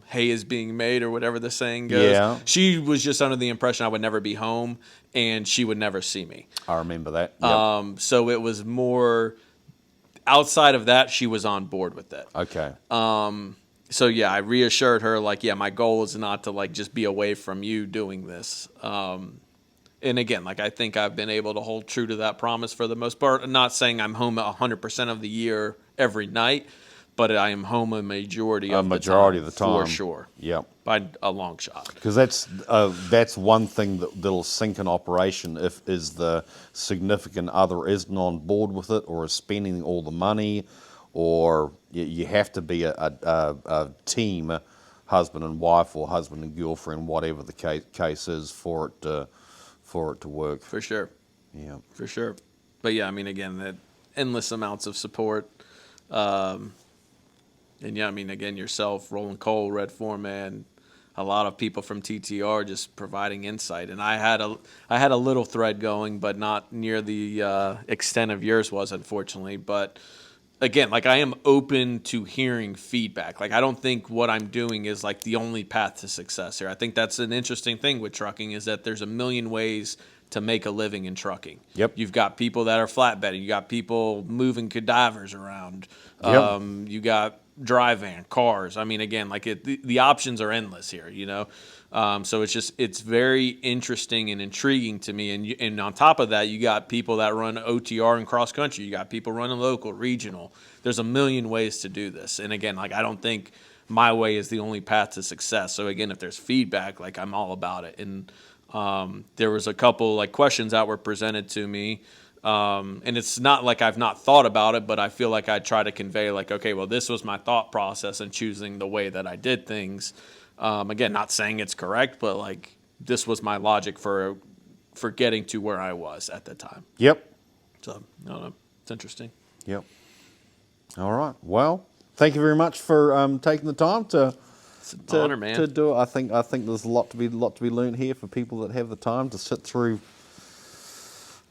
hay is being made or whatever the saying goes. Yeah. She was just under the impression I would never be home and she would never see me. I remember that. Yep. So it was more outside of that, she was on board with it. Okay. So yeah, I reassured her like, yeah, my goal is not to like just be away from you doing this. And again, like I think I've been able to hold true to that promise for the most part. I'm not saying I'm home 100% of the year every night, but I am home a majority of the time for sure. Yeah, by a long shot. Because that's one thing that'll sink an operation if is the significant other isn't on board with it or is spending all the money, or you have to be a team, husband and wife or husband and girlfriend, whatever the case is for it to work. For sure. Yeah. For sure. But yeah, I mean, again, that endless amounts of support. And yeah, I mean, again, yourself, Roland Cole, Red Foreman, a lot of people from TTR just providing insight. And I had a little thread going, but not near the extent of yours was, unfortunately. But again, like I am open to hearing feedback. Like I don't think what I'm doing is like the only path to success here. I think that's an interesting thing with trucking is that there's a million ways to make a living in trucking. Yep. You've got people that are flatbedding. You got people moving cadavers around. Yep. You got dry van, cars. I mean, again, like the options are endless here, you know? So it's very interesting and intriguing to me. And on top of that, you got people that run OTR and cross country. You got people running local, regional. There's a million ways to do this. And again, like I don't think my way is the only path to success. So again, if there's feedback, like I'm all about it. And there was a couple like questions that were presented to me And it's not like I've not thought about it, but I feel like I try to convey like, okay, well, this was my thought process in choosing the way that I did things. Again, not saying it's correct, but like this was my logic for getting to where I was at the time. Yep. So I don't know. It's interesting. Yep. All right. Well, thank you very much for taking the time to It's an honor, man. to do it. I think there's a lot to be learned here for people that have the time to sit through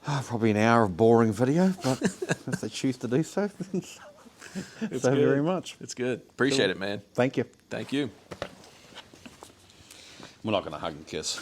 probably an hour of boring video, but if they choose to do so, It's so good. very much. It's good. Appreciate Cool. it, man. Thank you. Thank you. We're not going to hug and kiss.